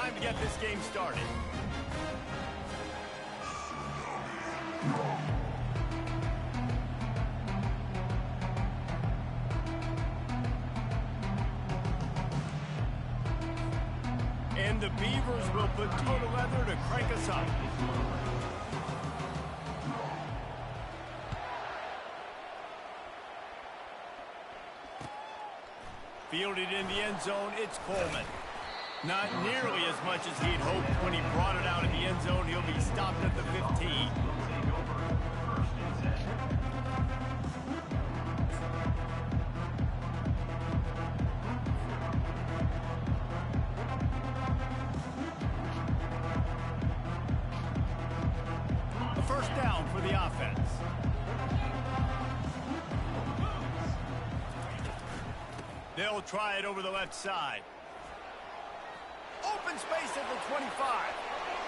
time to get this game started. And the Beavers will put toe to leather to crank us up. Fielded in the end zone, it's Coleman. Not nearly as much as he'd hoped when he brought it out in the end zone. He'll be stopped at the 15. A first down for the offense. They'll try it over the left side. Open space at the 25.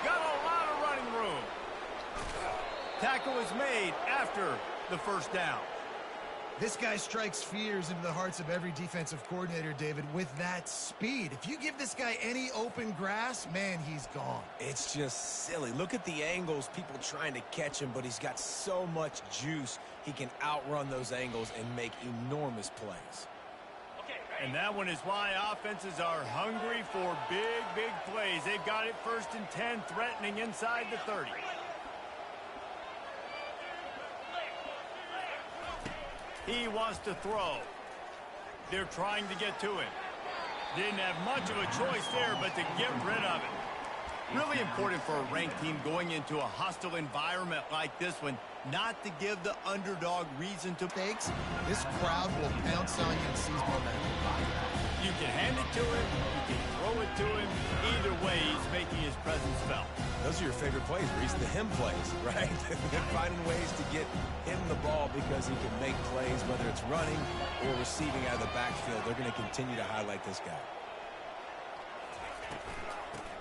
Got a lot of running room. Tackle is made after the first down. This guy strikes fears into the hearts of every defensive coordinator, David, with that speed. If you give this guy any open grass, man, he's gone. It's just silly. Look at the angles, people trying to catch him, but he's got so much juice. He can outrun those angles and make enormous plays. And that one is why offenses are hungry for big, big plays. They've got it 1st and 10, threatening inside the 30. He wants to throw. They're trying to get to him. Didn't have much of a choice there, but to get rid of it. Really important for a ranked team going into a hostile environment like this one, not to give the underdog reason to Takes. This crowd will pounce on you and seize momentum. You can hand it to him, you can throw it to him. Either way, he's making his presence felt. Those are your favorite plays, Reese, the him plays, right? They're finding ways to get him the ball because he can make plays, whether it's running or receiving out of the backfield. They're going to continue to highlight this guy.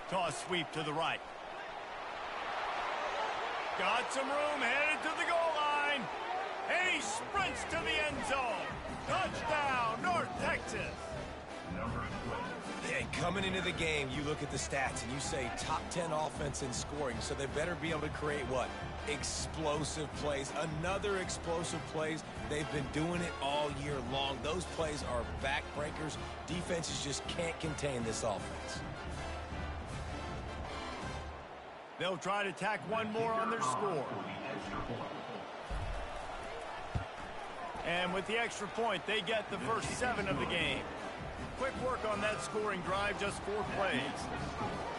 Toss sweep to the right. Got some room, headed to the goal line. And he sprints to the end zone. Touchdown, North Texas. Yeah, coming into the game, you look at the stats and you say top 10 offense in scoring, so they better be able to create what? Explosive plays. Another explosive plays. They've been doing it all year long. Those plays are backbreakers. Defenses just can't contain this offense. They'll try to tack one more on their score. And with the extra point, they get the first 7 of the game. Quick work on that scoring drive, just 4 plays.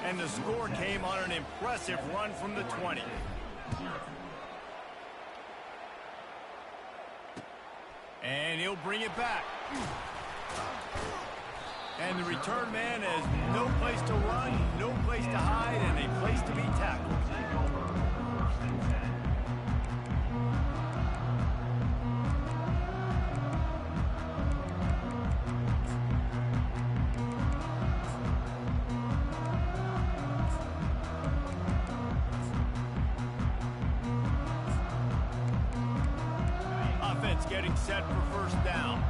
And the score came on an impressive run from the 20. And he'll bring it back. And the return man has no place to run, no place to hide, and a place to be tackled. Offense getting set for first down.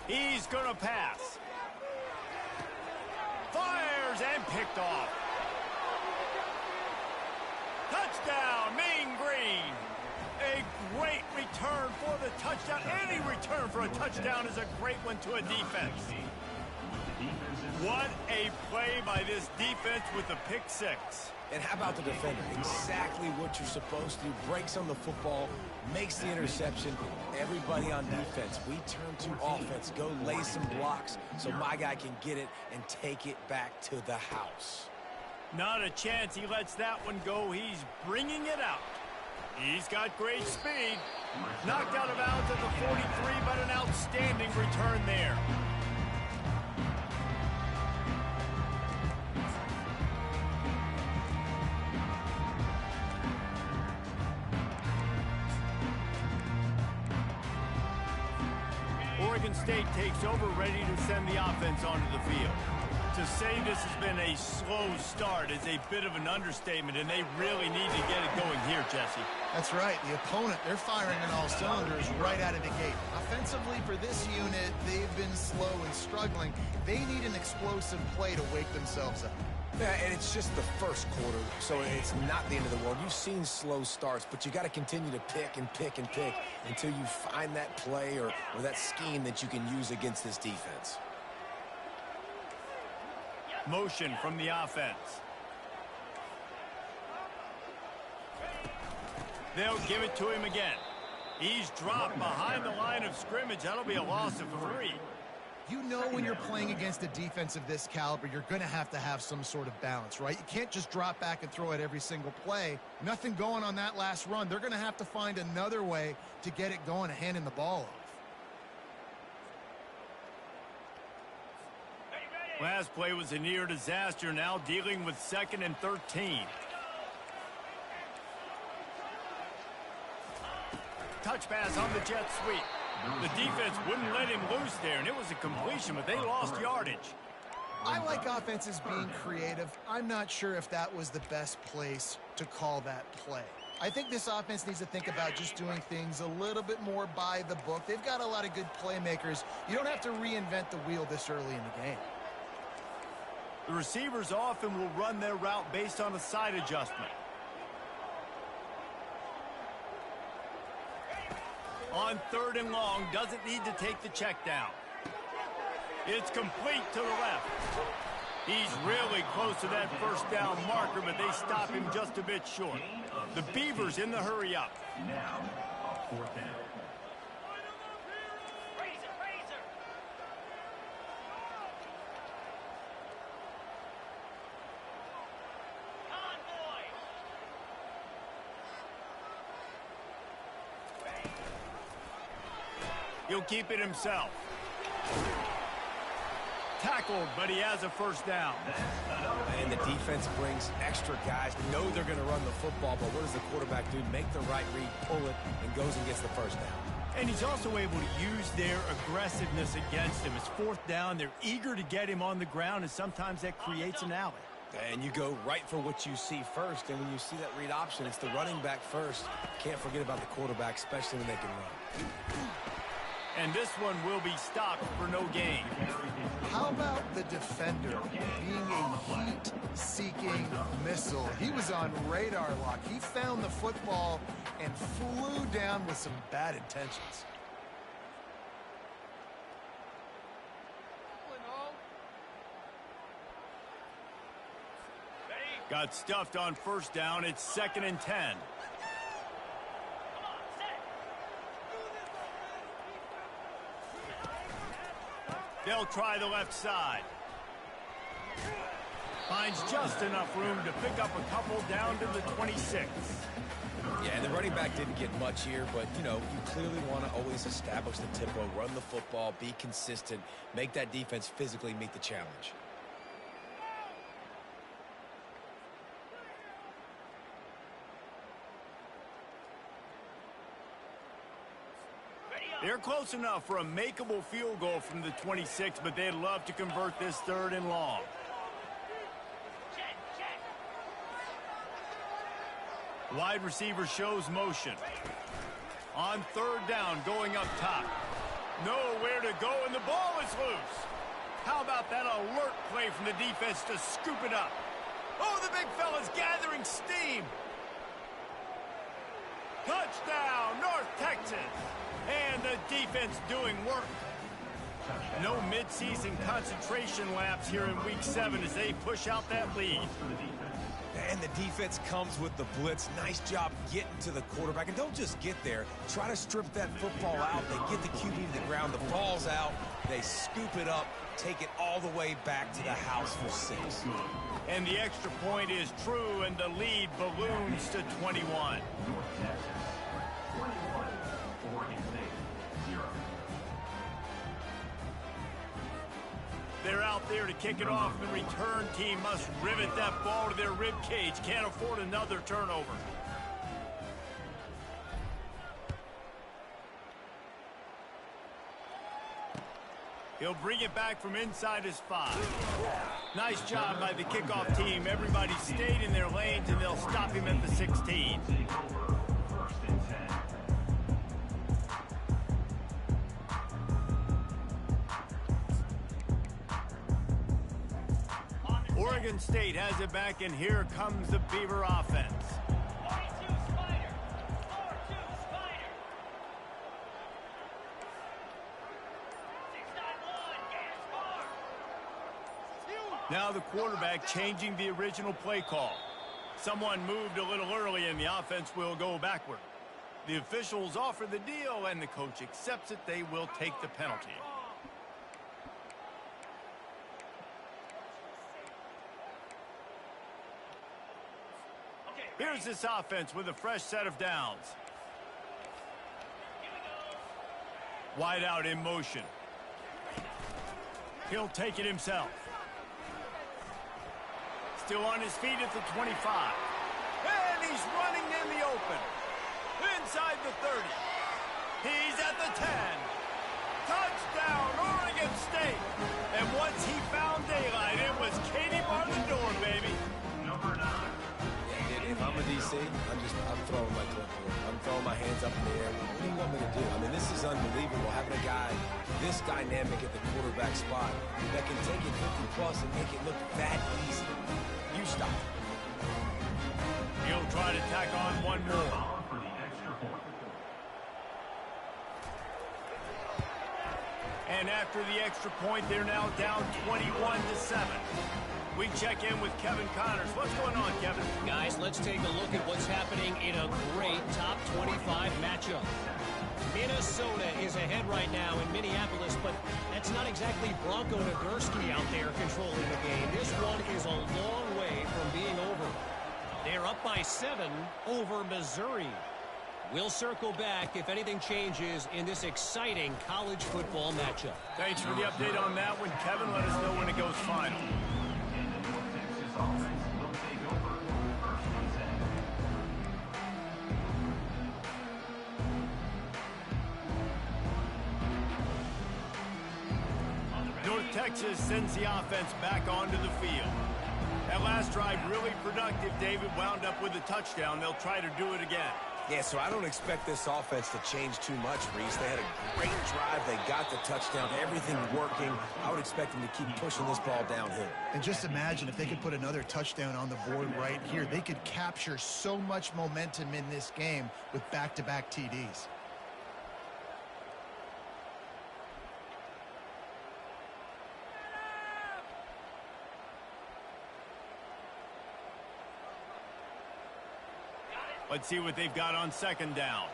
He's going to pass. Fires and picked off. Touchdown, Mean Green. A great return for the touchdown. Any return for a touchdown is a great one to a defense. What a play by this defense with the pick 6. And how about the defender? Exactly what you're supposed to do. Breaks on the football, makes the interception. Everybody on defense, we turn to offense. Go lay some blocks so my guy can get it and take it back to the house. Not a chance he lets that one go. He's bringing it out. He's got great speed. Knocked out of bounds at the 43, but an outstanding return there. Oregon State takes over, ready to send the offense onto the field. To say this has been a slow start is a bit of an understatement, and they really need to get it going here, Jesse. That's right. The opponent, they're firing on all cylinders right out of the gate. Offensively, for this unit, they've been slow and struggling. They need an explosive play to wake themselves up. Yeah, and it's just the first quarter, so it's not the end of the world. You've seen slow starts, but you got to continue to pick and pick and pick until you find that play or that scheme that you can use against this defense. Motion from the offense. They'll give it to him again. He's dropped behind the line of scrimmage. That'll be a loss of 3. You know when you're playing against a defense of this caliber, you're going to have some sort of balance, right? You can't just drop back and throw it every single play. Nothing going on that last run. They're going to have to find another way to get it going and handing the ball off. Last play was a near disaster, now dealing with 2nd and 13. Touch pass on the jet sweep. The defense wouldn't let him loose there, and it was a completion, but they lost yardage. I like offenses being creative. I'm not sure if that was the best place to call that play. I think this offense needs to think about just doing things a little bit more by the book. They've got a lot of good playmakers. You don't have to reinvent the wheel this early in the game. The receivers often will run their route based on a side adjustment. On 3rd and long, doesn't need to take the check down. It's complete to the left. He's really close to that first down marker, but they stop him just a bit short. The Beavers in the hurry up. Now, 4th down. He'll keep it himself. Tackled, but he has a first down. And the defense brings extra guys. Know they're going to run the football, but what does the quarterback do? Make the right read, pull it, and goes and gets the first down. And he's also able to use their aggressiveness against him. It's 4th down. They're eager to get him on the ground, and sometimes that creates an alley. And you go right for what you see first, and when you see that read option, it's the running back first. Can't forget about the quarterback, especially when they can run. And this one will be stopped for no gain. How about the defender being a heat-seeking missile? He was on radar lock. He found the football and flew down with some bad intentions. Got stuffed on first down. It's 2nd and 10. They'll try the left side. Finds just enough room to pick up a couple down to the 26. Yeah, and the running back didn't get much here, but, you know, you clearly want to always establish the tempo, run the football, be consistent, make that defense physically meet the challenge. They're close enough for a makeable field goal from the 26, but they'd love to convert this 3rd and long. Wide receiver shows motion. On 3rd down, going up top. Nowhere to go, and the ball is loose. How about that alert play from the defense to scoop it up? Oh, the big fella's gathering steam. Touchdown, North Texas. And the defense doing work. No midseason concentration laps here in Week 7 as they push out that lead. And the defense comes with the blitz. Nice job getting to the quarterback. And don't just get there. Try to strip that football out. They get the QB to the ground. The ball's out. They scoop it up, take it all the way back to the house for 6. And the extra point is true, and the lead balloons to 21. They're out there to kick it off. The return team must rivet that ball to their rib cage. Can't afford another turnover. He'll bring it back from inside his 5. Nice job by the kickoff team. Everybody stayed in their lanes, and they'll stop him at the 16. First and 10. Oregon State has it back, and here comes the Beaver offense. 42 Spider. 4-2 Spider. 6-9-1. Gator score. Now the quarterback changing the original play call. Someone moved a little early, and the offense will go backward. The officials offer the deal, and the coach accepts it. They will take the penalty. Here's this offense with a fresh set of downs. Wide out in motion. He'll take it himself. Still on his feet at the 25. And he's running in the open. Inside the 30. He's at the 10. Touchdown, Oregon State. And once he found daylight, it was Katie bar the door, baby. Number 9. If I'm a DC, I'm throwing my clipboard. I'm throwing my hands up in the air. What do you want me to do? I mean, this is unbelievable, having a guy this dynamic at the quarterback spot that can take it 50+ and make it look that easy. You stop. He'll try to tack on one more. On for the extra point. And after the extra point, they're now down 21-7. We check in with Kevin Connors. What's going on, Kevin? Guys, let's take a look at what's happening in a great top 25 matchup. Minnesota is ahead right now in Minneapolis, but that's not exactly Bronco Nagurski out there controlling the game. This one is a long way from being over. They're up by 7 over Missouri. We'll circle back if anything changes in this exciting college football matchup. Thanks for the update on that one, Kevin. Let us know when it goes final. Offense will take over first and 10. North Texas sends the offense back onto the field. That last drive really productive. David wound up with a touchdown. They'll try to do it again. Yeah, so I don't expect this offense to change too much, Reese. They had a great drive. They got the touchdown. Everything working. I would expect them to keep pushing this ball downhill. And just imagine if they could put another touchdown on the board right here. They could capture so much momentum in this game with back-to-back TDs. Let's see what they've got on second down.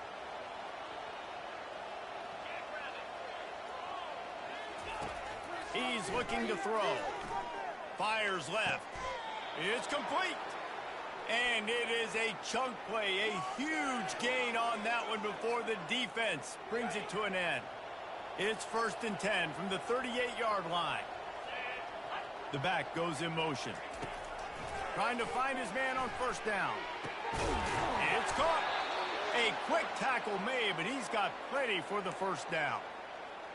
He's looking to throw. Fires left. It's complete. And it is a chunk play, a huge gain on that one before the defense brings it to an end. It's 1st and 10 from the 38-yard line. The back goes in motion. Trying to find his man on first down. It's caught. A quick tackle made, but he's got plenty for the first down.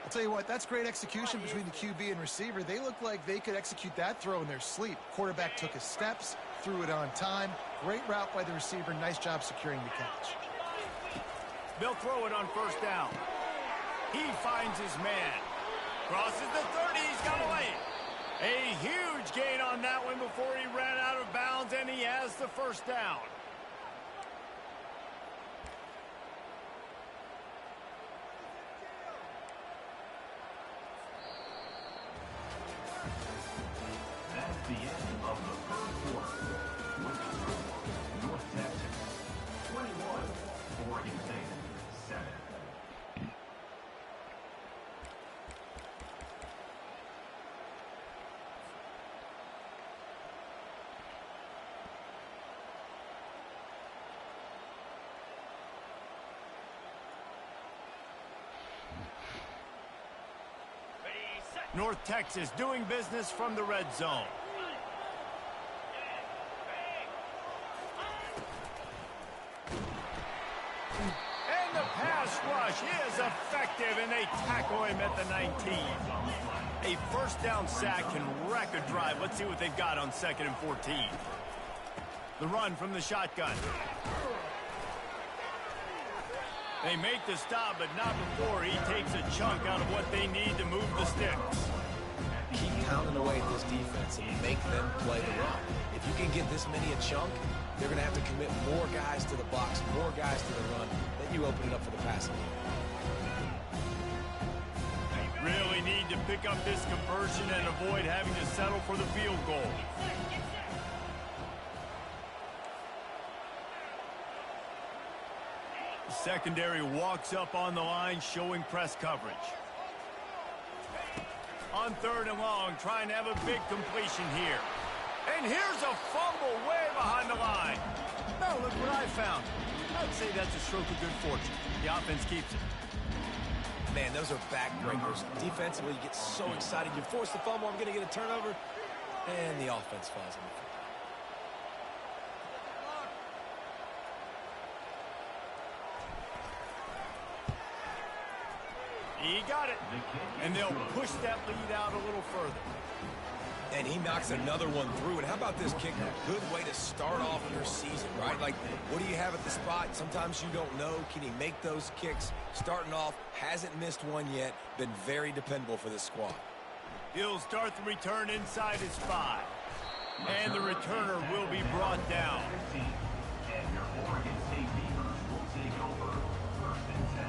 I'll tell you what, that's great execution between the QB and receiver. They look like they could execute that throw in their sleep. Quarterback took his steps, threw it on time. Great route by the receiver. Nice job securing the catch. They'll throw it on first down. He finds his man. Crosses the 30. He's got away. A huge gain on that one before he ran out of bounds, and he has the first down. That's the end of the first quarter. With the score, North Texas 21, Oregon State 7. North Texas doing business from the red zone. And the pass rush is effective, and they tackle him at the 19. first down sack can wreck a drive. Let's see what they've got on 2nd and 14. The run from the shotgun. They make the stop, but not before he takes a chunk out of what they need to move the sticks. Keep pounding away at this defense and make them play the run. If you can get this many a chunk, they're going to have to commit more guys to the box, more guys to the run. Then you open it up for the passing game. Really need to pick up this conversion and avoid having to settle for the field goal. The secondary walks up on the line, showing press coverage. On 3rd and long, trying to have a big completion here. And here's a fumble way behind the line. Now look what I found. I'd say that's a stroke of good fortune. The offense keeps it. Man, those are backbreakers. Defensively, you get so excited. You force the fumble, I'm going to get a turnover, and the offense falls in the field. He got it. And they'll push that lead out a little further. And he knocks another one through. And how about this kick? A good way to start off your season, right? Like, what do you have at the spot? Sometimes you don't know. Can he make those kicks? Starting off, hasn't missed one yet. Been very dependable for this squad. He'll start the return inside his 5. And the returner will be brought down. And your Oregon State Beavers will take over 1st and 10.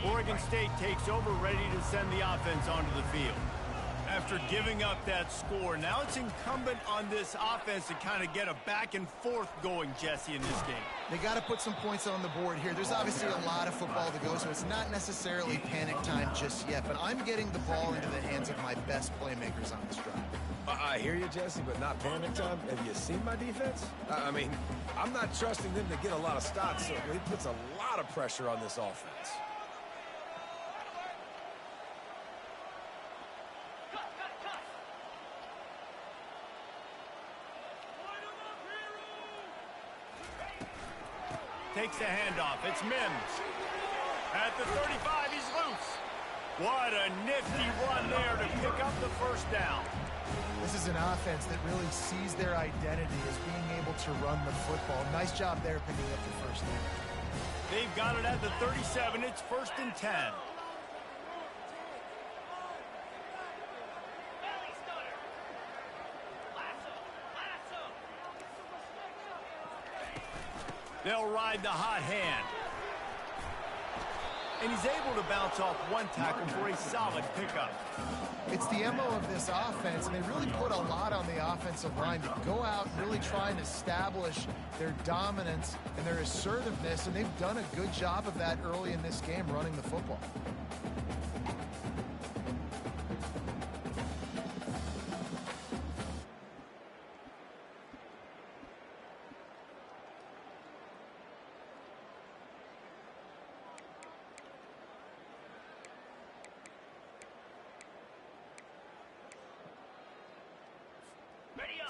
Oregon State takes over, ready to send the offense onto the field. After giving up that score, now it's incumbent on this offense to kind of get a back and forth going, Jesse, in this game. They got to put some points on the board here. There's obviously a lot of football to go, so it's not necessarily panic time just yet, but I'm getting the ball into the hands of my best playmakers on this drive. I hear you, Jesse, but not panic time. Have you seen my defense? I mean, I'm not trusting them to get a lot of stops, so it puts a lot of pressure on this offense. Takes the handoff. It's Mims. At the 35, he's loose. What a nifty run there to pick up the first down. This is an offense that really sees their identity as being able to run the football. Nice job there picking up the first down. They've got it at the 37. It's 1st and 10. They'll ride the hot hand. And he's able to bounce off one tackle for a solid pickup. It's the MO of this offense, and they really put a lot on the offensive line to go out and really try and establish their dominance and their assertiveness, and they've done a good job of that early in this game running the football.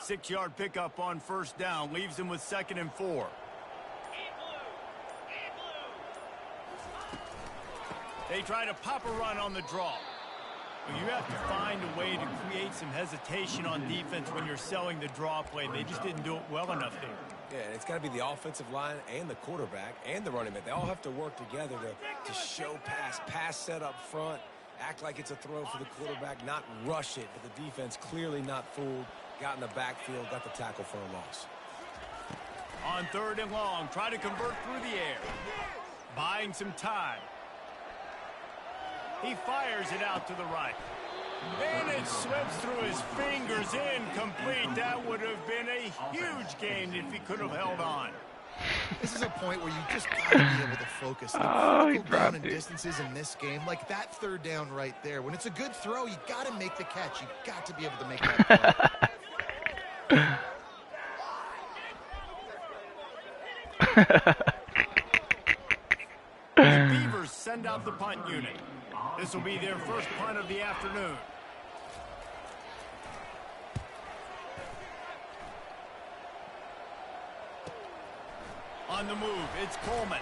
Six-yard pickup on first down. Leaves him with 2nd and 4. They try to pop a run on the draw. Well, you have to find a way to create some hesitation on defense when you're selling the draw play. They just didn't do it well enough there. Yeah, it's got to be the offensive line and the quarterback and the running back. They all have to work together to show pass set up front, act like it's a throw for the quarterback, not rush it, but the defense clearly not fooled. Got in the backfield, got the tackle for a loss. On 3rd and long, try to convert through the air. Buying some time. He fires it out to the right. And it slips through his fingers, incomplete. That would have been a huge gain if he could have held on. This is a point where you just got to be able to focus. The critical down and distances in this game, like that 3rd down right there. When it's a good throw, you got to make the catch. You got to be able to make that throw. The Beavers send out the punt unit. This will be their first punt of the afternoon. On the move, it's Coleman.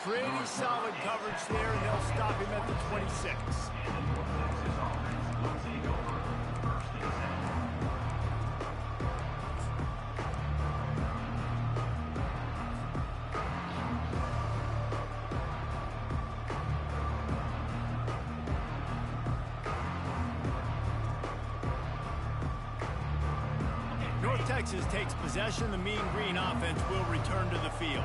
Pretty solid coverage there, and they'll stop him at the 26. North Texas takes possession. The Mean Green offense will return to the field.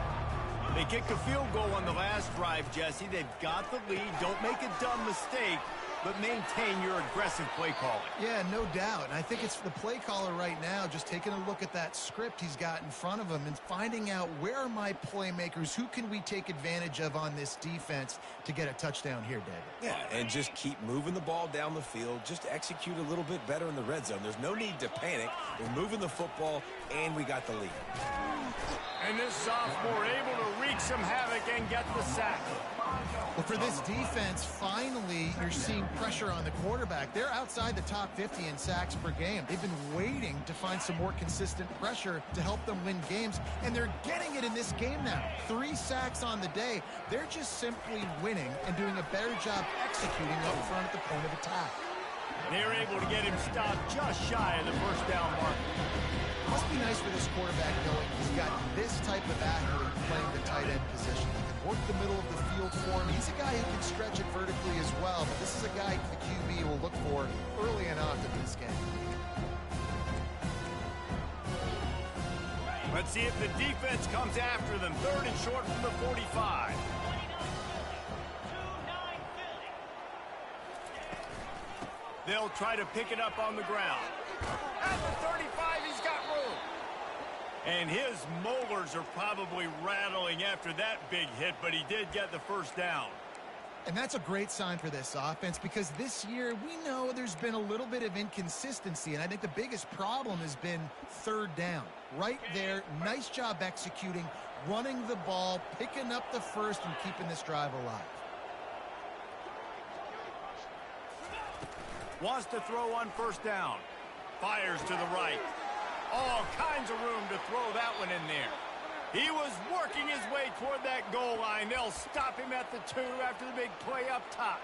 They kicked a field goal on the last drive, Jesse. They've got the lead. Don't make a dumb mistake, but maintain your aggressive play calling. Yeah, no doubt. And I think it's the play caller right now just taking a look at that script he's got in front of him and finding out where are my playmakers, who can we take advantage of on this defense to get a touchdown here, David. Yeah, and just keep moving the ball down the field. Just execute a little bit better in the red zone. There's no need to panic. We're moving the football, and we got the lead. And this sophomore able to wreak some havoc and get the sack. Well, for this defense, finally, you're seeing pressure on the quarterback. They're outside the top 50 in sacks per game. They've been waiting to find some more consistent pressure to help them win games, and they're getting it in this game now. 3 sacks on the day. They're just simply winning and doing a better job executing up front at the point of attack. They're able to get him stopped just shy of the first down mark. Must be nice for this quarterback knowing he's got this type of athlete playing the tight end position. He can work the middle of the field for him. He's a guy who can stretch it vertically as well, but this is a guy the QB will look for early and often in this game. Let's see if the defense comes after them. 3rd and short from the 45. They'll try to pick it up on the ground. At the 35, he's got room. And his molars are probably rattling after that big hit, but he did get the first down. And that's a great sign for this offense because this year we know there's been a little bit of inconsistency, and I think the biggest problem has been 3rd down. Right there, nice job executing, running the ball, picking up the first, and keeping this drive alive. Wants to throw on 1st down. Fires to the right. All kinds of room to throw that one in there. He was working his way toward that goal line. They'll stop him at the 2 after the big play up top.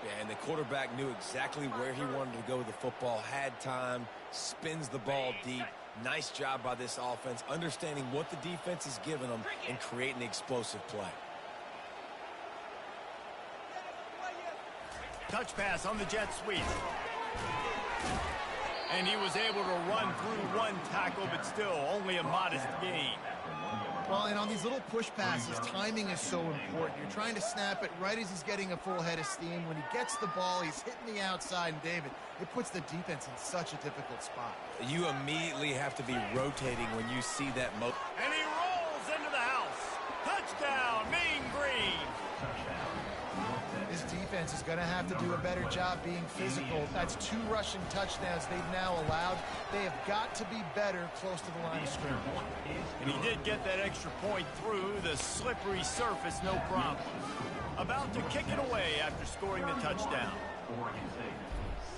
Yeah, and the quarterback knew exactly where he wanted to go with the football, had time, spins the ball deep. Nice job by this offense, understanding what the defense is giving them and creating an explosive play. Touch pass on the jet sweep. And he was able to run through 1 tackle, but still only a modest gain. Well, and on these little push passes, timing is so important. You're trying to snap it right as he's getting a full head of steam. When he gets the ball, he's hitting the outside, and David, it puts the defense in such a difficult spot. You immediately have to be rotating when you see that. And he rolls into the house. Touchdown, Mean Green. This defense is going to have to do a better job being physical. That's 2 rushing touchdowns they've now allowed. They have got to be better close to the line of scrimmage. And he did get that extra point through the slippery surface, no problem. About to kick it away after scoring the touchdown. Oregon State,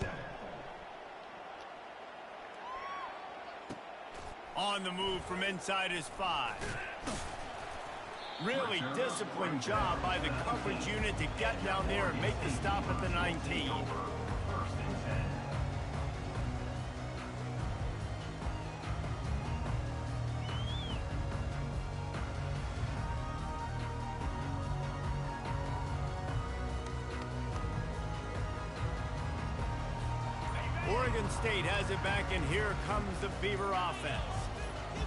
7. On the move from inside his 5. Really disciplined job by the coverage unit to get down there and make the stop at the 19. 1st and 10. Oregon State has it back, and here comes the Beaver offense.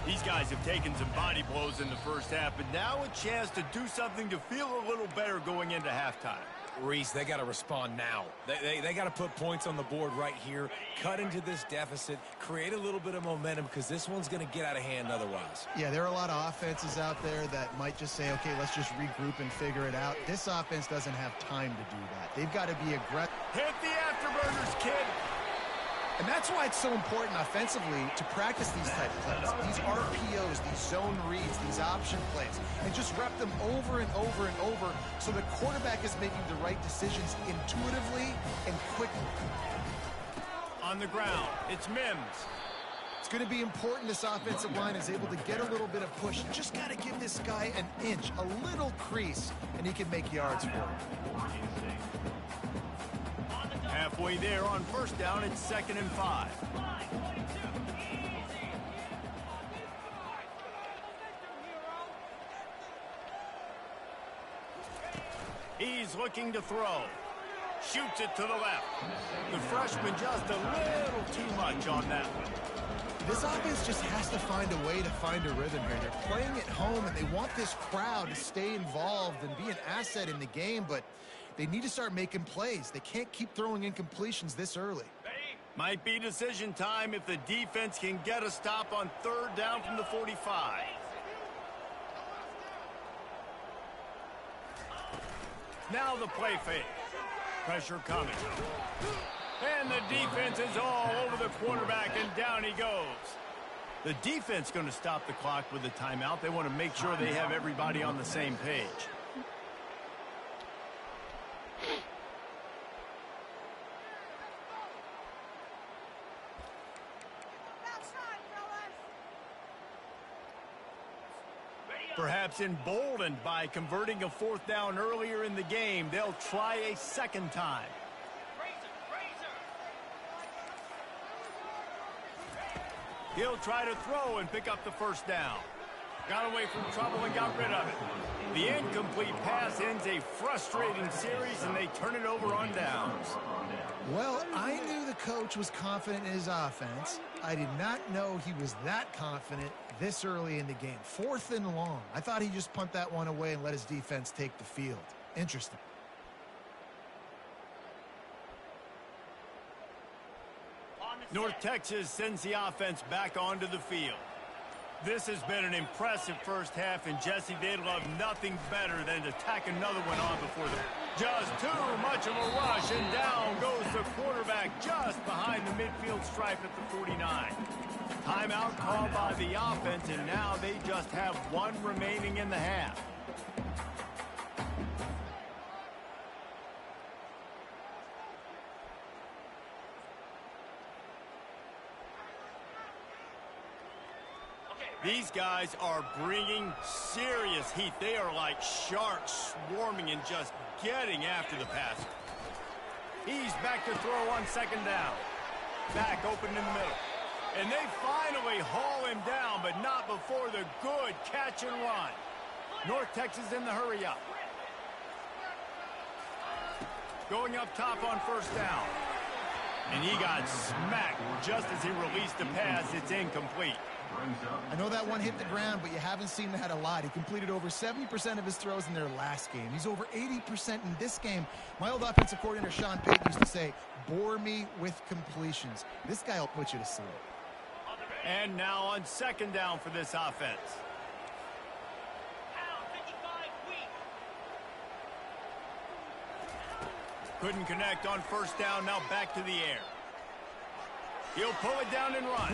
These guys have taken some body blows in the first half, but now a chance to do something to feel a little better going into halftime. Reese, they got to respond now. They got to put points on the board right here, cut into this deficit, create a little bit of momentum because this one's going to get out of hand otherwise. Yeah, there are a lot of offenses out there that might just say, okay, let's just regroup and figure it out. This offense doesn't have time to do that. They've got to be aggressive. Hit the afterburners, kid. And that's why it's so important offensively to practice these type of plays, these RPOs, these zone reads, these option plays, and just rep them over and over and over so the quarterback is making the right decisions intuitively and quickly. On the ground, it's Mims. It's going to be important this offensive line is able to get a little bit of push. Just got to give this guy an inch, a little crease, and he can make yards for it. Halfway there on first down, it's 2nd and 5. He's looking to throw. Shoots it to the left. The freshman just a little too much on that one. This offense just has to find a way to find a rhythm here. They're playing at home, and they want this crowd to stay involved and be an asset in the game, but they need to start making plays. They can't keep throwing incompletions this early. Might be decision time if the defense can get a stop on 3rd down from the 45. Now the play fake. Pressure coming. And the defense is all over the quarterback, and down he goes. The defense going to stop the clock with a timeout. They want to make sure they have everybody on the same page. Perhaps emboldened by converting a 4th down earlier in the game, they'll try a 2nd time. He'll try to throw and pick up the 1st down. Got away from trouble and got rid of it. The incomplete pass ends a frustrating series, and they turn it over on downs. Well, I knew the coach was confident in his offense. I did not know he was that confident this early in the game. 4th and long. I thought he'd just punt that one away and let his defense take the field. Interesting. North Texas sends the offense back onto the field. This has been an impressive first half, and Jesse, they'd love nothing better than to tack another one on before them. Just too much of a rush, and down goes the quarterback just behind the midfield stripe at the 49. Timeout called by the offense, and now they just have one remaining in the half. These guys are bringing serious heat. They are like sharks swarming and just getting after the passer. He's back to throw on 2nd down. Back open in the middle. And they finally haul him down, but not before the good catch and run. North Texas in the hurry up. Going up top on 1st down. And he got smacked just as he released the pass. It's incomplete. I know that one hit the ground, but you haven't seen that a lot. He completed over 70% of his throws in their last game. He's over 80% in this game. My old offensive coordinator, Sean Payton, used to say, bore me with completions. This guy will put you to sleep. And now on 2nd down for this offense. Couldn't connect on 1st down, now back to the air. He'll pull it down and run.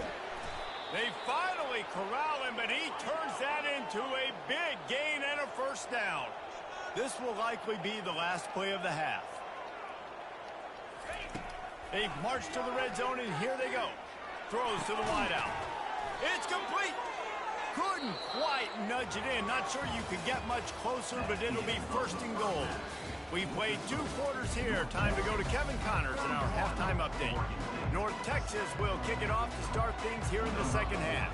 They finally corral him, but he turns that into a big gain and a 1st down. This will likely be the last play of the half. They've marched to the red zone, and here they go. Throws to the wideout. It's complete. Couldn't quite nudge it in. Not sure you could get much closer, but it'll be 1st and goal. We played 2 quarters here. Time to go to Kevin Connors in our halftime update. North Texas will kick it off to start things here in the 2nd half.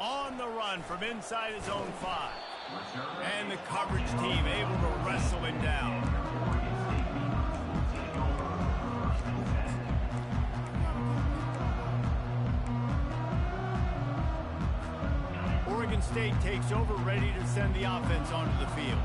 On the run from inside his own 5. And the coverage team able to wrestle him down. Oregon State takes over, ready to send the offense onto the field.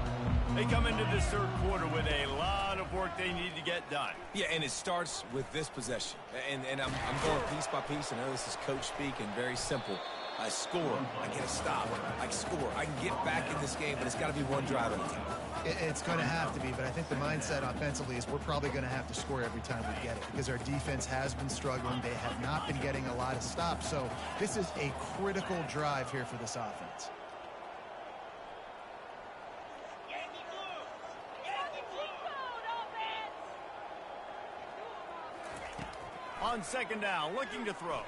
They come into this 3rd quarter with a lot of work they need to get done. Yeah, and it starts with this possession. And I'm going piece by piece. I know this is coach speak and very simple. I score, I get a stop, I score. I can get back in this game, but it's got to be one drive at a time. It's going to have to be, but I think the mindset offensively is we're probably going to have to score every time we get it because our defense has been struggling. They have not been getting a lot of stops, so this is a critical drive here for this offense. On second down, looking to throw.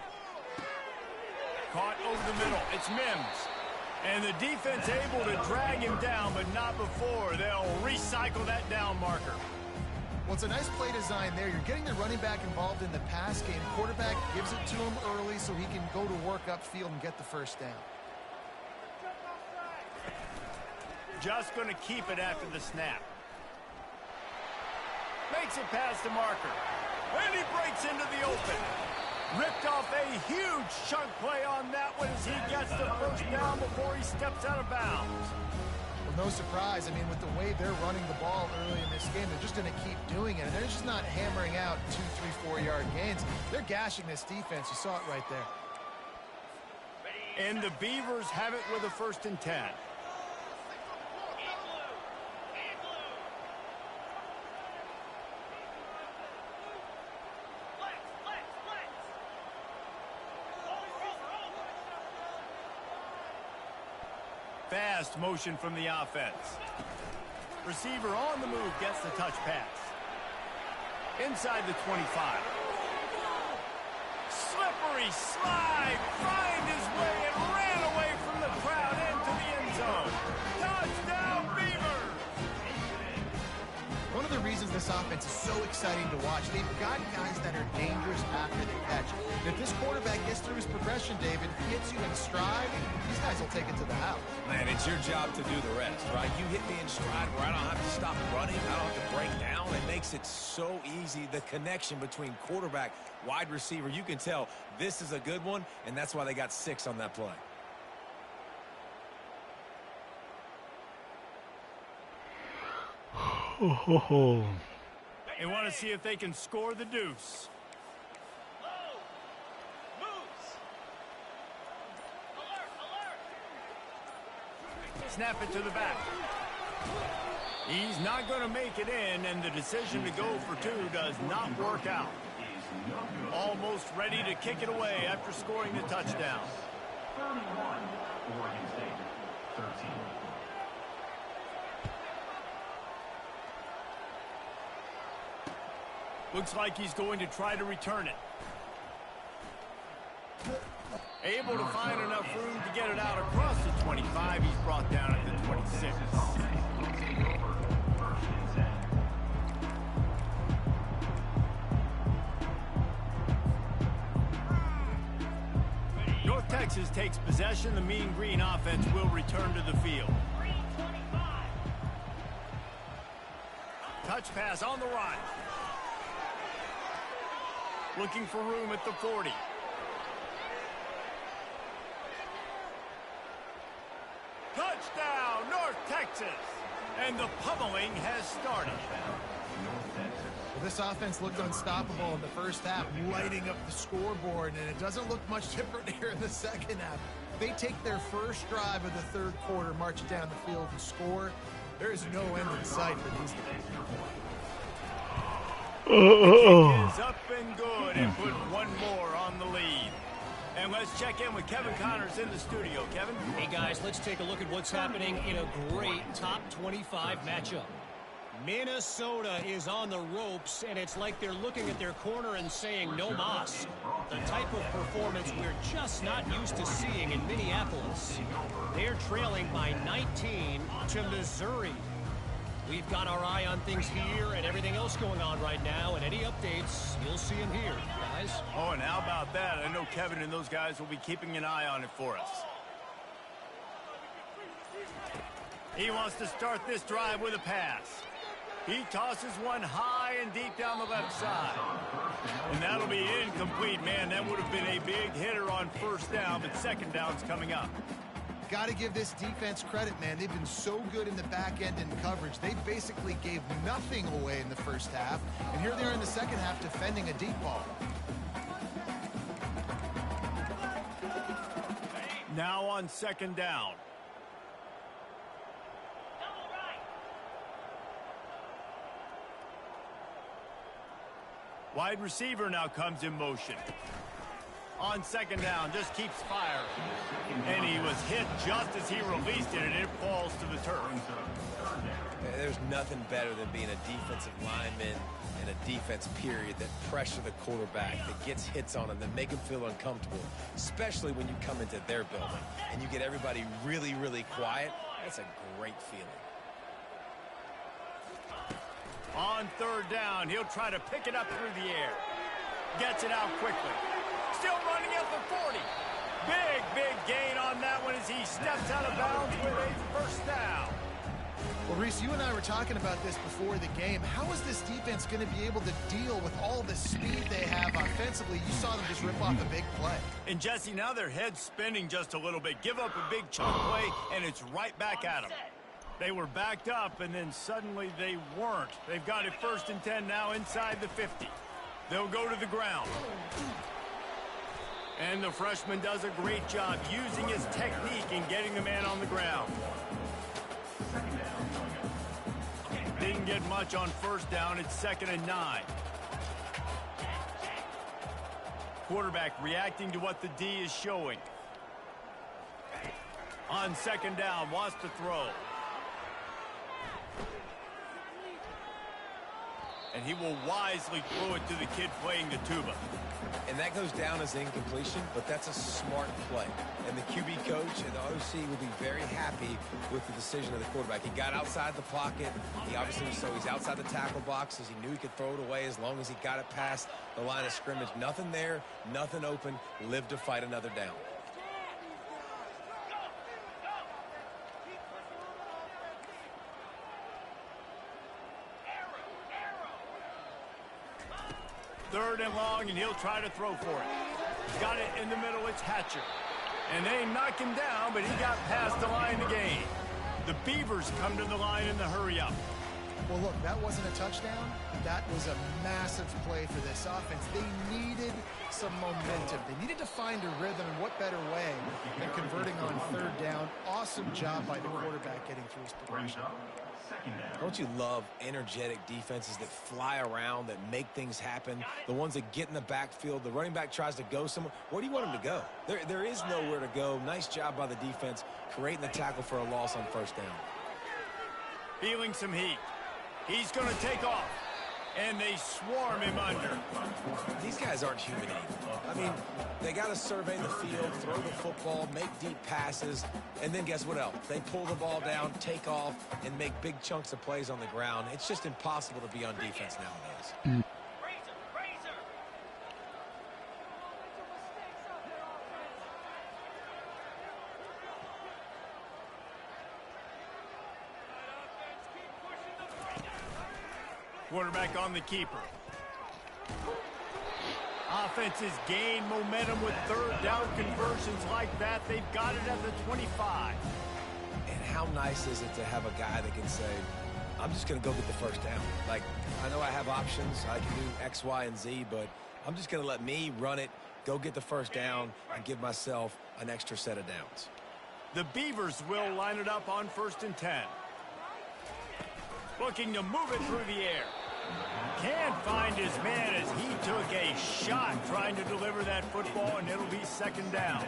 Caught over the middle. It's Mims. And the defense able to drag him down, but not before. They'll recycle that down marker. Well, it's a nice play design there. You're getting the running back involved in the pass game. Quarterback gives it to him early so he can go to work upfield and get the first down. Just going to keep it after the snap. Makes it past the marker. And he breaks into the open. Ripped off a huge chunk play on that one as he gets the first down before he steps out of bounds. Well, no surprise. I mean, with the way they're running the ball early in this game, they're just going to keep doing it. And they're just not hammering out 2, 3, 4-yard gains. They're gashing this defense. You saw it right there. And the Beavers have it with a 1st and 10. Fast motion from the offense. Receiver on the move gets the touch pass. Inside the 25. Slippery slide. Find his way and ran away from the crowd into the end zone. Touchdown, Beavers! One of the reasons this offense is so exciting to watch, they've got guys that are dangerous after they catch. And if this quarterback gets through his progression, David, hits you in stride, these guys will take it to the house. Man, it's your job to do the rest, right? You hit me in stride where I don't have to stop running. I don't have to break down. It makes it so easy. The connection between quarterback, wide receiver, you can tell this is a good one, and that's why they got 6 on that play. They want to see if they can score the deuce. Snap it to the back. He's not going to make it in, and the decision to go for 2 does not work out. Almost ready to kick it away after scoring the touchdown. 31, Oregon State, 13. Looks like he's going to try to return it. Able to find enough room to get it out across the 25. He's brought down at the 26. North Texas takes possession. The Mean Green offense will return to the field. Touch pass on the right. Looking for room at the 40. Touchdown, North Texas. And the pummeling has started. Well, this offense looked unstoppable in the first half, lighting up the scoreboard, and it doesn't look much different here in the second half. They take their first drive of the 3rd quarter, march down the field and score. There is no end in sight for these guys. Kick is up and good and put one more on the lead. And let's check in with Kevin Connors in the studio. Kevin? Hey, guys, let's take a look at what's happening in a great top 25 matchup. Minnesota is on the ropes, and it's like they're looking at their corner and saying, no mas. The type of performance we're just not used to seeing in Minneapolis. They're trailing by 19 to Missouri. We've got our eye on things here and everything else going on right now, and any updates, you'll see them here, guys. Oh, and how about that? I know Kevin and those guys will be keeping an eye on it for us. He wants to start this drive with a pass. He tosses one high and deep down the left side. And that'll be incomplete, man. That would have been a big hitter on 1st down, but 2nd down's coming up. Got to give this defense credit, man. They've been so good in the back end in coverage. They basically gave nothing away in the first half. And here they are in the second half defending a deep ball. Now on 2nd down. Wide receiver now comes in motion. On second down, just keeps firing. And he was hit just as he released it, and it falls to the turf. There's nothing better than being a defensive lineman and a defense period that pressure the quarterback, that gets hits on him, that make him feel uncomfortable, especially when you come into their building and you get everybody really, really quiet. That's a great feeling. On third down, he'll try to pick it up through the air. Gets it out quickly. Still running at the 40. Big gain on that one as he steps out of bounds with a first down. Well, Reese, you and I were talking about this before the game. How is this defense going to be able to deal with all the speed they have offensively? You saw them just rip off a big play. And, Jesse, now their head's spinning just a little bit. Give up a big chunk play, and it's right back at them. They were backed up, and then suddenly they weren't. They've got it 1st and 10 now inside the 50. They'll go to the ground. And the freshman does a great job using his technique and getting the man on the ground. Didn't get much on first down. It's 2nd and 9. Quarterback reacting to what the D is showing. On second down, wants to throw. And he will wisely throw it to the kid playing the tuba. And that goes down as incompletion, but that's a smart play. And the QB coach and the OC will be very happy with the decision of the quarterback. He got outside the pocket. He obviously, so he's outside the tackle boxes. He knew he could throw it away as long as he got it past the line of scrimmage. Nothing there, nothing open. Live to fight another down. Third and long, and he'll try to throw for it. Got it in the middle. It's Hatcher. And they knock him down, but he got past the line to gain. The Beavers come to the line in the hurry-up. Well, look, that wasn't a touchdown. That was a massive play for this offense. They needed some momentum. They needed to find a rhythm, and what better way than converting on third down. Awesome job by the quarterback getting through his progression. Don't you love energetic defenses that fly around, that make things happen? The ones that get in the backfield, the running back tries to go somewhere. Where do you want him to go? There is nowhere to go. Nice job by the defense creating the tackle for a loss on first down. Feeling some heat. He's going to take off. And they swarm him under. These guys aren't human either. I mean, they got to survey the field, throw the football, make deep passes, and then guess what else? They pull the ball down, take off, and make big chunks of plays on the ground. It's just impossible to be on defense nowadays. Quarterback on the keeper. Offenses gain momentum with third down conversions like that. They've got it at the 25. And how nice is it to have a guy that can say, I'm just going to go get the first down. Like, I know I have options. I can do X, Y, and Z, but I'm just going to let me run it, go get the first down, and give myself an extra set of downs. The Beavers will line it up on 1st and 10. Looking to move it through the air. Can't find his man as he took a shot trying to deliver that football, and it'll be 2nd down.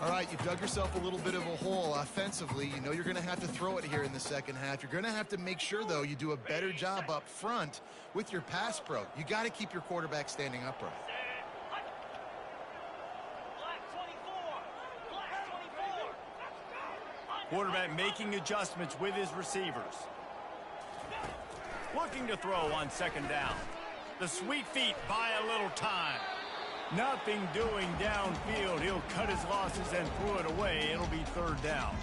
All right, you've dug yourself a little bit of a hole offensively. You know you're going to have to throw it here in the second half. You're going to have to make sure, though, you do a better job up front with your pass pro. You got to keep your quarterback standing upright. Quarterback making adjustments with his receivers. Looking to throw on 2nd down. The sweet feet buy a little time. Nothing doing downfield. He'll cut his losses and throw it away. It'll be 3rd down.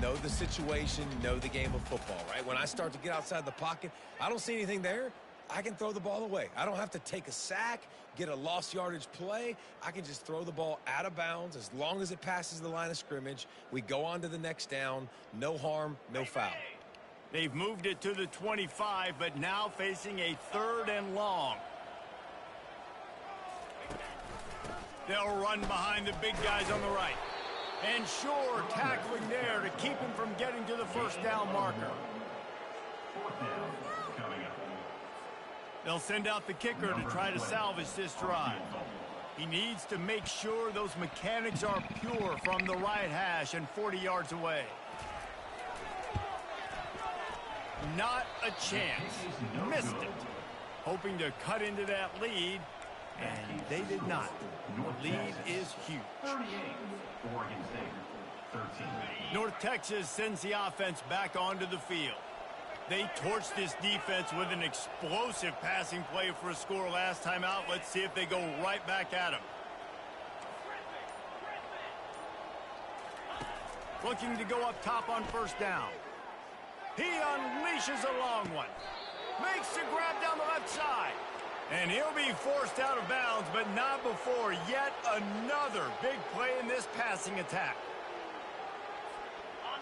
Know the situation, know the game of football, right? When I start to get outside the pocket, I don't see anything there. I can throw the ball away. I don't have to take a sack, get a lost yardage play. I can just throw the ball out of bounds as long as it passes the line of scrimmage. We go on to the next down. No harm, no foul. They've moved it to the 25, but now facing a 3rd and long. They'll run behind the big guys on the right. And sure, tackling there to keep him from getting to the 1st down marker. They'll send out the kicker to try to salvage this drive. He needs to make sure those mechanics are pure from the right hash and 40 yards away. Not a chance. Missed it. Hoping to cut into that lead, and they did not. The lead is huge. 38, Oregon State, 13. North Texas sends the offense back onto the field. They torched this defense with an explosive passing play for a score last time out. Let's see if they go right back at him. Looking to go up top on first down. He unleashes a long one. Makes the grab down the left side. And he'll be forced out of bounds, but not before yet another big play in this passing attack.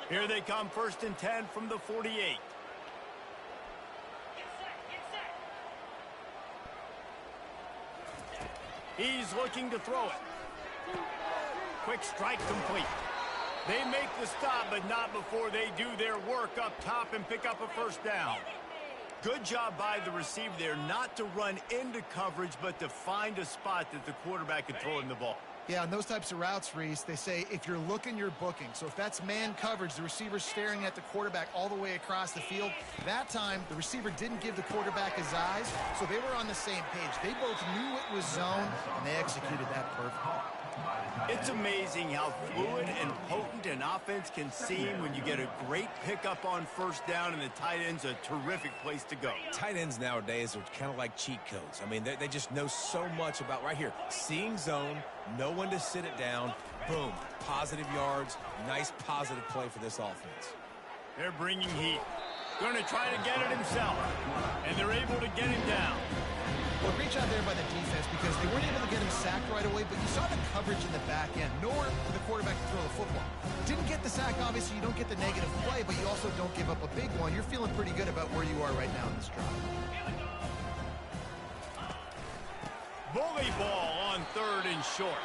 Here they come, 1st and 10 from the 48. He's looking to throw it. Quick strike complete. They make the stop, but not before they do their work up top and pick up a first down. Good job by the receiver there, not to run into coverage, but to find a spot that the quarterback can throw in the ball. Yeah, on those types of routes, Reese, they say if you're looking, you're booking. So if that's man coverage, the receiver's staring at the quarterback all the way across the field. That time, the receiver didn't give the quarterback his eyes, so they were on the same page. They both knew it was zone, and they executed that perfectly. It's amazing how fluid and potent an offense can seem when you get a great pickup on first down, and the tight end's a terrific place to go. Tight ends nowadays are kind of like cheat codes. I mean, they just know so much about right here. Seeing zone, know when to sit it down, boom, positive yards, nice positive play for this offense. They're bringing heat. Going to try to get it himself, and they're able to get him down. Well, great job there by the defense because they weren't able to get him sacked right away, but you saw the coverage in the back end. Nowhere for the quarterback to throw the football. Didn't get the sack, obviously. You don't get the negative play, but you also don't give up a big one. You're feeling pretty good about where you are right now in this drive. Bully ball on 3rd and short.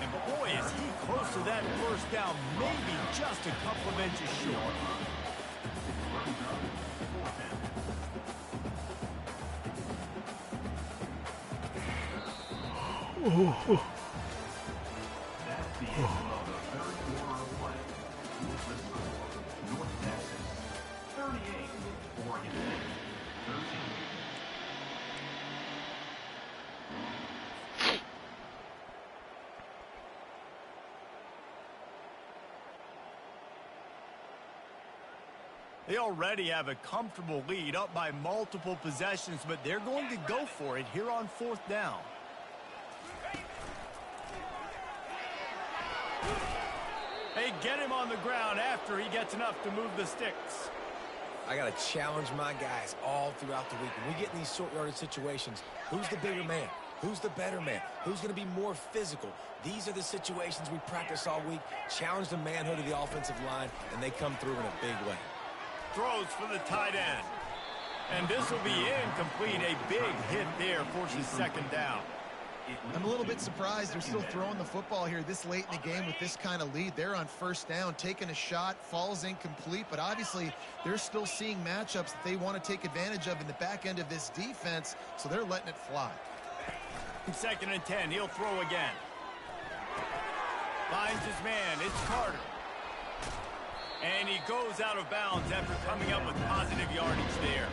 And boy, is he close to that first down, maybe just a couple of inches short. That's the end of the 3rd quarter of play. With the score, North Texas, 38, Oregon State, 13. They already have a comfortable lead up by multiple possessions, but they're going to go for it here on 4th down. They get him on the ground after he gets enough to move the sticks. I got to challenge my guys all throughout the week. When we get in these short yardage situations, who's the bigger man? Who's the better man? Who's going to be more physical? These are the situations we practice all week. Challenge the manhood of the offensive line, and they come through in a big way. Throws for the tight end. And this will be incomplete. A big hit there forces 2nd down. I'm a little bit surprised they're still throwing the football here this late in the game with this kind of lead. They're on 1st down, taking a shot, falls incomplete, but obviously they're still seeing matchups that they want to take advantage of in the back end of this defense, so they're letting it fly. 2nd and 10, he'll throw again. Finds his man, it's Carter. And he goes out of bounds after coming up with positive yardage there.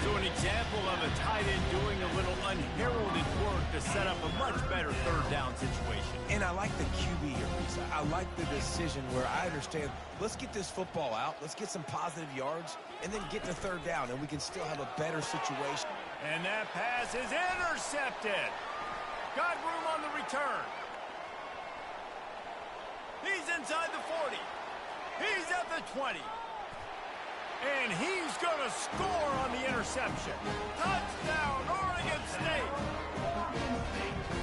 So an example of a tight end doing a little unheralded work to set up a much better 3rd down situation. And I like the QB here, Reese. I like the decision where I understand, let's get this football out, let's get some positive yards, and then get to 3rd down, and we can still have a better situation. And that pass is intercepted. Got room on the return. He's inside the 40. He's at the 20. And he's going to score on the interception. Touchdown, Oregon State.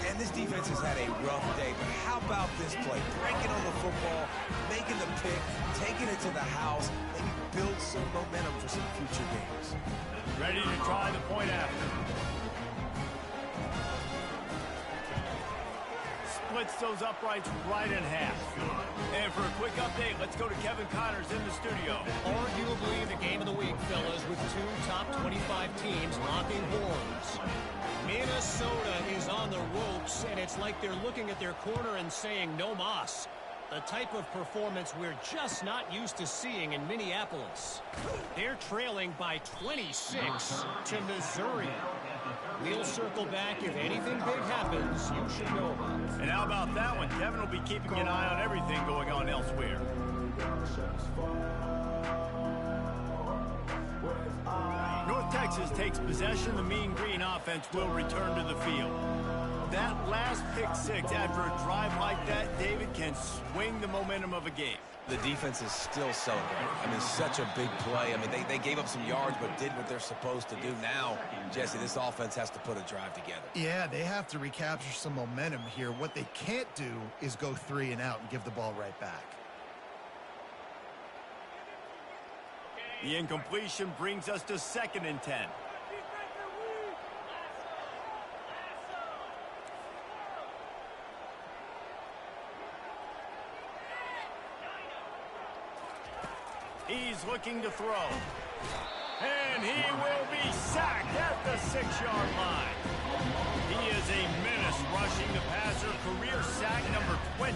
And this defense has had a rough day, but how about this play? Breaking on the football, making the pick, taking it to the house, maybe build some momentum for some future games. Ready to try the point after. splits those uprights right in half. And for a quick update, let's go to Kevin Connors in the studio. Arguably the game of the week, fellas, with two top 25 teams locking horns. Minnesota is on the ropes, and it's like they're looking at their corner and saying, no mas. The type of performance we're just not used to seeing in Minneapolis. They're trailing by 26 to Missouri. We'll circle back if anything big happens you should know about. And how about that one? Kevin will be keeping an eye on everything going on elsewhere. North Texas takes possession. The Mean Green offense will return to the field. That last pick six after a drive like that, David, can swing the momentum of a game. The defense is still celebrating. I mean, such a big play. I mean, they gave up some yards but did what they're supposed to do. Now, Jesse, this offense has to put a drive together. Yeah, they have to recapture some momentum here. What they can't do is go 3 and out and give the ball right back. The incompletion brings us to 2nd and 10. He's looking to throw. And he will be sacked at the 6-yard line. He is a menace rushing the passer. Career sack number 20.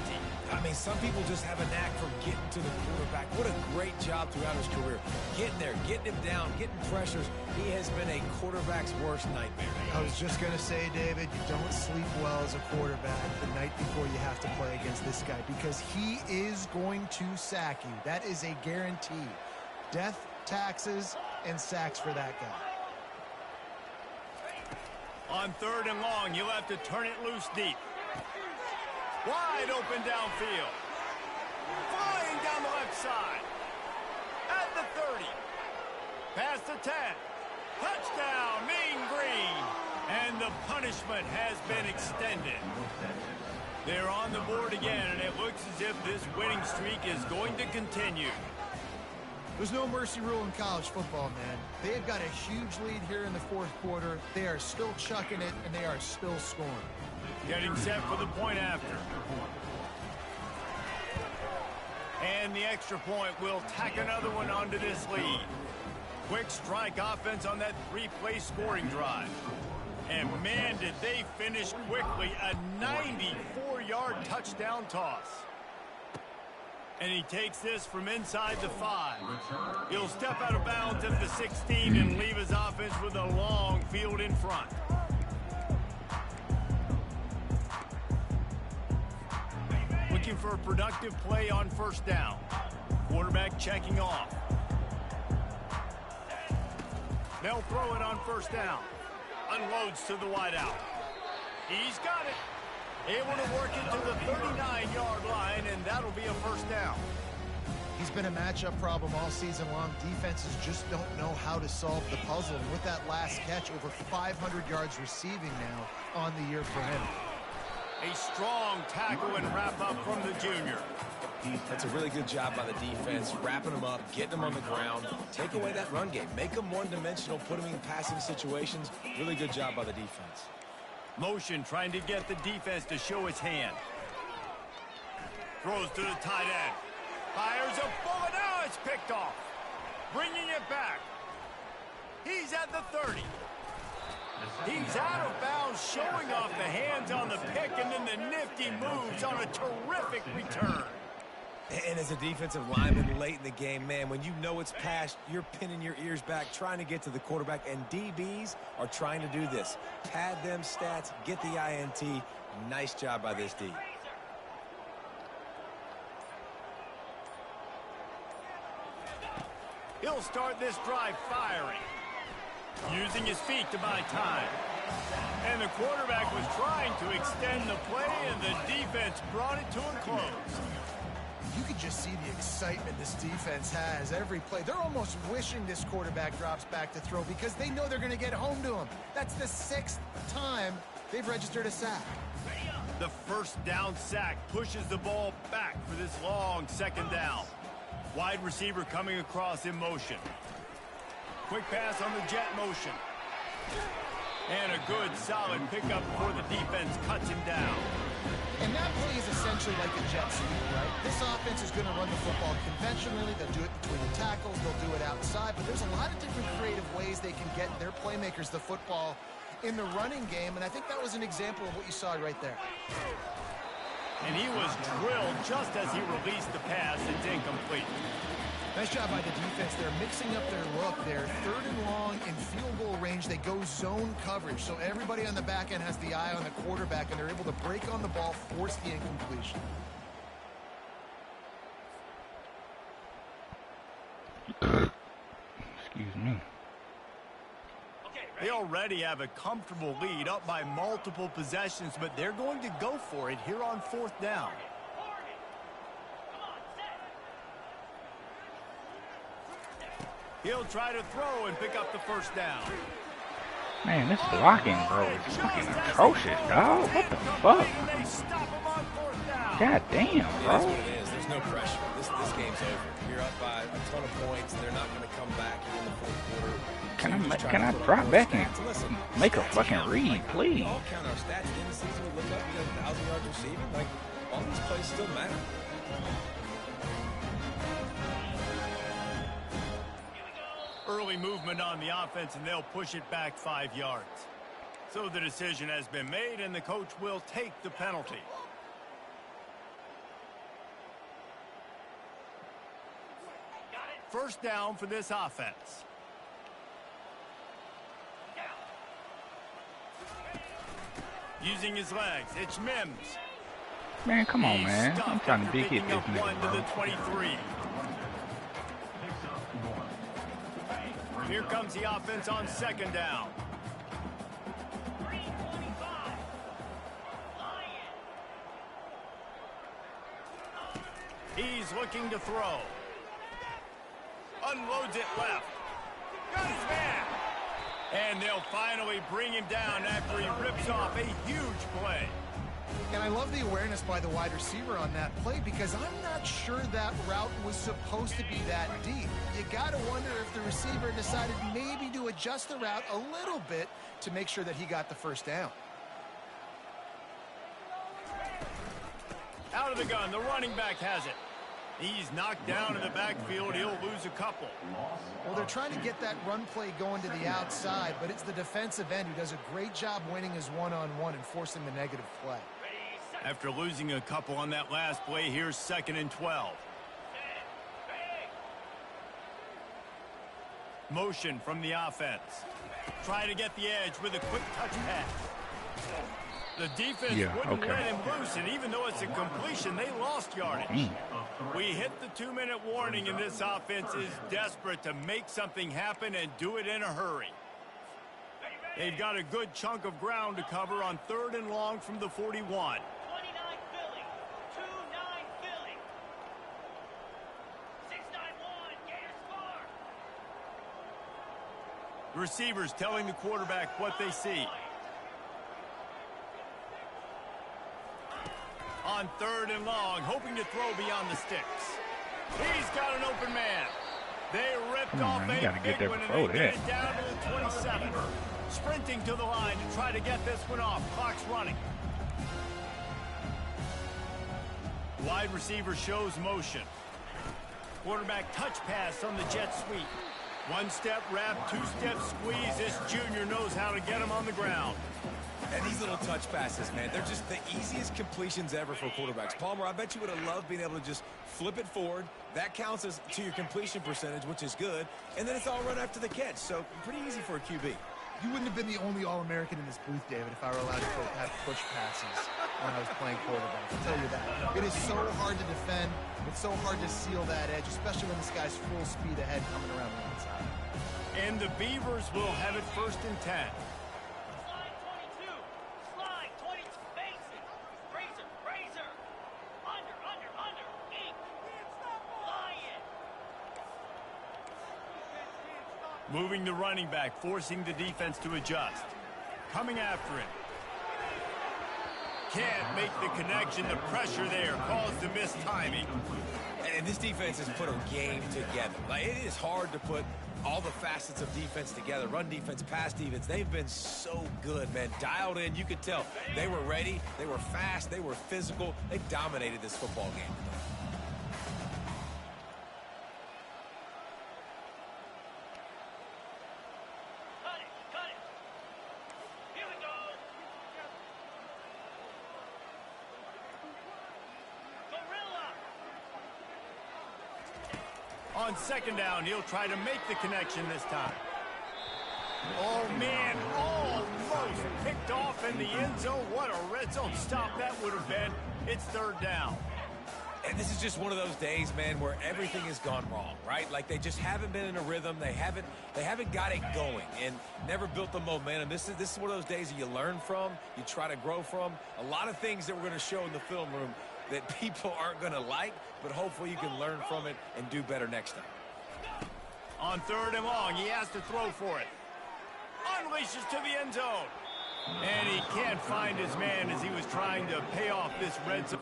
I mean, some people just have a knack for getting to the quarterback. What a great job throughout his career. Getting there, getting him down, getting pressures. He has been a quarterback's worst nightmare. I was just going to say, David, you don't sleep well as a quarterback the night before you have to play against this guy because he is going to sack you. That is a guarantee. Death, taxes, and sacks for that guy. On 3rd and long, you'll have to turn it loose deep. Wide open downfield. Flying down the left side. At the 30. Past the 10. Touchdown, Mean Green. And the punishment has been extended. They're on the board again, and it looks as if this winning streak is going to continue. There's no mercy rule in college football, man. They've got a huge lead here in the 4th quarter. They are still chucking it, and they are still scoring. Getting set for the point after. And the extra point will tack another one onto this lead. Quick strike offense on that 3-play scoring drive. And man, did they finish quickly. A 94-yard touchdown toss. And he takes this from inside the 5. He'll step out of bounds at the 16 and leave his offense with a long field in front. Looking for a productive play on 1st down. Quarterback checking off. They'll throw it on 1st down. Unloads to the wideout. He's got it. Able to work it to the 39-yard line, and that'll be a 1st down. He's been a matchup problem all season long. Defenses just don't know how to solve the puzzle. And with that last catch, over 500 yards receiving now on the year for him. A strong tackle and wrap up from the junior. That's a really good job by the defense, wrapping them up, getting them on the ground. Take away that run game. Make them one-dimensional, put them in passing situations. Really good job by the defense. Motion trying to get the defense to show its hand. Throws to the tight end. Fires a bullet. Now it's picked off. Bringing it back. He's at the 30. He's out of bounds, showing off the hands on the pick, and then the nifty moves on a terrific return. And as a defensive lineman late in the game, man, when you know it's past, you're pinning your ears back, trying to get to the quarterback, and DBs are trying to do this. Pad them stats, get the INT. Nice job by this D. He'll start this drive firing. Using his feet to buy time. And the quarterback was trying to extend the play, and the defense brought it to a close. You could just see the excitement this defense has every play. They're almost wishing this quarterback drops back to throw because they know they're going to get home to him. That's the 6th time they've registered a sack. The 1st down sack pushes the ball back for this long 2nd down. Wide receiver coming across in motion. Quick pass on the jet motion. And a good solid pickup before the defense cuts him down. And that play is essentially like a jet sweep, right? This offense is going to run the football conventionally. They'll do it between the tackles. They'll do it outside. But there's a lot of different creative ways they can get their playmakers the football in the running game. And I think that was an example of what you saw right there. And he was drilled just as he released the pass. It's incomplete. Nice job by the defense. They're mixing up their look. They're 3rd and long in field goal range. They go zone coverage. So everybody on the back end has the eye on the quarterback, and they're able to break on the ball, force the incompletion. Excuse me. They already have a comfortable lead, up by multiple possessions, but they're going to go for it here on 4th down. He'll try to throw and pick up the 1st down. Man, this blocking, bro, is fucking atrocious, dog. What the fuck? God damn, It is bro. what it is. There's no pressure. This game's over. You're up by a ton of points. They're not going to come back in the 4th quarter. Can I drop back and make a fucking read, please? We all count our stats. In the season, we look up, we got 1,000 yards receiving. Like, all these plays still matter. Early movement on the offense, and they'll push it back 5 yards. So the decision has been made, and the coach will take the penalty. First down for this offense. Using his legs, it's Mims. Man, come on, He's man. I'm stuffed trying to after big hit picking this up one nigga, to bro. the 23. Here comes the offense on 2nd down. He's looking to throw. Unloads it left. Got his man. And they'll finally bring him down after he rips off a huge play. And I love the awareness by the wide receiver on that play, because I'm not sure that route was supposed to be that deep. You got to wonder if the receiver decided maybe to adjust the route a little bit to make sure that he got the 1st down. Out of the gun, the running back has it. He's knocked down in the backfield. He'll lose a couple. Well, they're trying to get that run play going to the outside, but it's the defensive end who does a great job winning his one-on-one and forcing the negative play. After losing a couple on that last play, here's 2nd and 12. Motion from the offense. Try to get the edge with a quick touch pass. The defense wouldn't let him loose, and even though it's a completion, they lost yardage. We hit the 2-minute warning, and this offense is desperate to make something happen and do it in a hurry. They've got a good chunk of ground to cover on 3rd and long from the 41. Receivers telling the quarterback what they see. On 3rd and long, hoping to throw beyond the sticks. He's got an open man. They ripped off man, you gotta a get big there one, and before they get that. it down to the 27. Sprinting to the line to try to get this one off. Clock's running. Wide receiver shows motion. Quarterback touch pass on the jet sweep. 1-step wrap, 2-step squeeze. This junior knows how to get him on the ground. And these little touch passes, man, they're just the easiest completions ever for quarterbacks. Palmer, I bet you would have loved being able to just flip it forward. That counts as to your completion percentage, which is good. And then it's all run after the catch. So pretty easy for a QB. You wouldn't have been the only All-American in this booth, David, if I were allowed to have push passes when I was playing quarterback. I'll tell you that. It is so hard to defend. It's so hard to seal that edge, especially when this guy's full speed ahead coming around the outside. And the Beavers will have it 1st and 10. Slide 22. Slide 22. Basic. Razor. Under. Ink. Lion. Moving the running back, forcing the defense to adjust. Coming after him. can't make the connection. The pressure there caused the missed timing. And this defense has put a game together. Like, it is hard to put all the facets of defense together. Run defense, pass defense. They've been so good, man. Dialed in. You could tell they were ready. They were fast. They were physical. They dominated this football game. Cut it. Here we go. Gorilla. On second down, he'll try to make the connection this time. Oh, man, almost picked off in the end zone. What a red zone stop that would have been. It's third down. And this is just one of those days, man, where everything has gone wrong, right? Like, they just haven't been in a rhythm. They haven't got it going and never built the momentum. This is one of those days that you learn from, you try to grow from. A lot of things that we're going to show in the film room that people aren't going to like, but hopefully you can learn from it and do better next time. On third and long, he has to throw for it. Unleashes to the end zone. And he can't find his man as he was trying to pay off this red zone.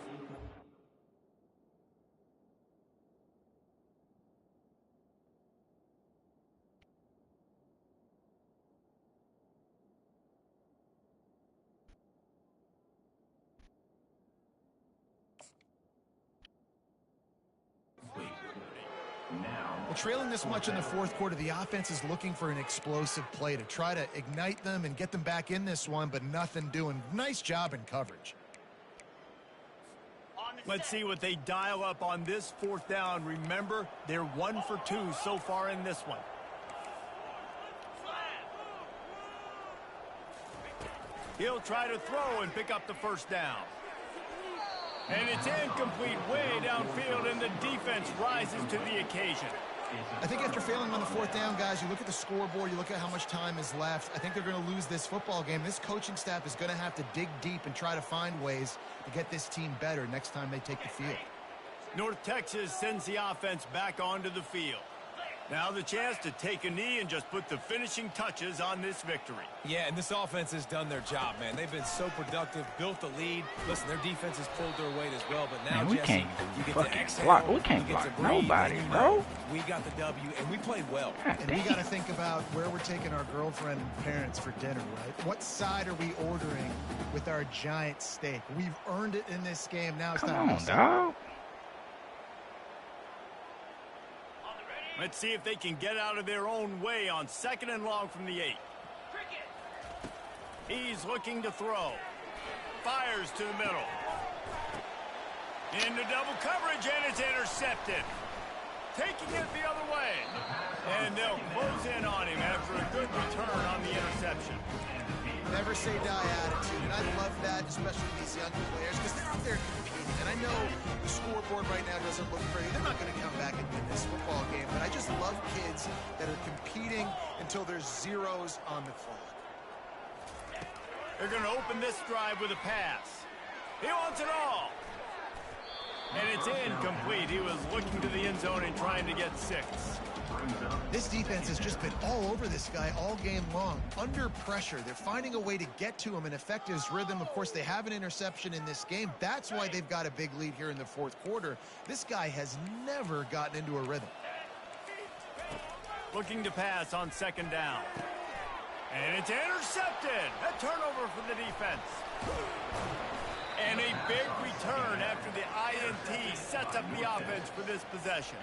Well, trailing this much in the fourth quarter, the offense is looking for an explosive play to try to ignite them and get them back in this one, but nothing doing. Nice job in coverage. Let's see what they dial up on this fourth down. Remember, they're 1 for 2 so far in this one. He'll try to throw and pick up the first down. And it's incomplete way downfield, and the defense rises to the occasion. I think after failing on the fourth down, guys, you look at the scoreboard, you look at how much time is left. I think they're going to lose this football game. This coaching staff is going to have to dig deep and try to find ways to get this team better next time they take the field. North Texas sends the offense back onto the field. Now the chance to take a knee and just put the finishing touches on this victory. Yeah, and this offense has done their job, man. They've been so productive, built the lead. Listen, their defense has pulled their weight as well, but now, Man, we Jesse, can't you do get to fucking exhale, block. We you can't get block to breathe, nobody, and you bro. know we got the W, and we played well. God And we damn. got to think about where we're taking our girlfriend and parents for dinner, right? What side are we ordering with our giant steak? We've earned it in this game. Now it's Come time on, to dog. Let's see if they can get out of their own way on second and long from the 8. He's looking to throw. Fires to the middle. Into double coverage, and it's intercepted. Taking it the other way. And they'll close in on him after a good return on the interception. Never say die attitude, and I love that, especially these young players, because they're out there competing. And I know the scoreboard right now doesn't look pretty. They're not going to come back and win this football game, but I just love kids that are competing until there's zeros on the clock. They're going to open this drive with a pass. He wants it all. And it's incomplete. He was looking to the end zone and trying to get 6. This defense has just been all over this guy all game long. Under pressure, they're finding a way to get to him and affect his rhythm. Of course, they have an interception in this game. That's why they've got a big lead here in the fourth quarter. This guy has never gotten into a rhythm. Looking to pass on second down. And it's intercepted. A turnover for the defense. And a big return after the INT sets up the offense for this possession.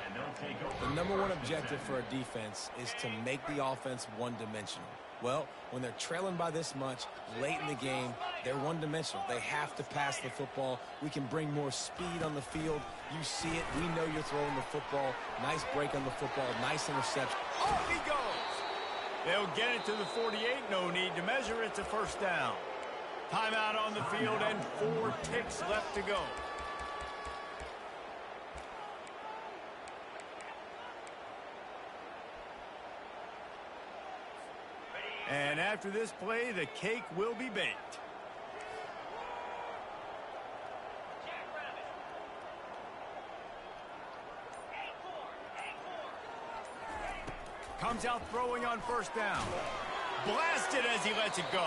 The number one objective for a defense is to make the offense one-dimensional. Well, when they're trailing by this much late in the game, they're one-dimensional. They have to pass the football. We can bring more speed on the field. You see it. We know you're throwing the football. Nice break on the football. Nice interception. Off he goes. They'll get it to the 48. No need to measure. It's a first down. Timeout on the field and 4 ticks left to go. And after this play, the cake will be baked. Comes out throwing on first down. Blasted as he lets it go.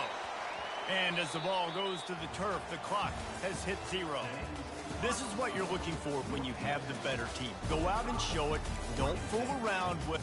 And as the ball goes to the turf, the clock has hit 0. This is what you're looking for when you have the better team. Go out and show it. Don't fool around with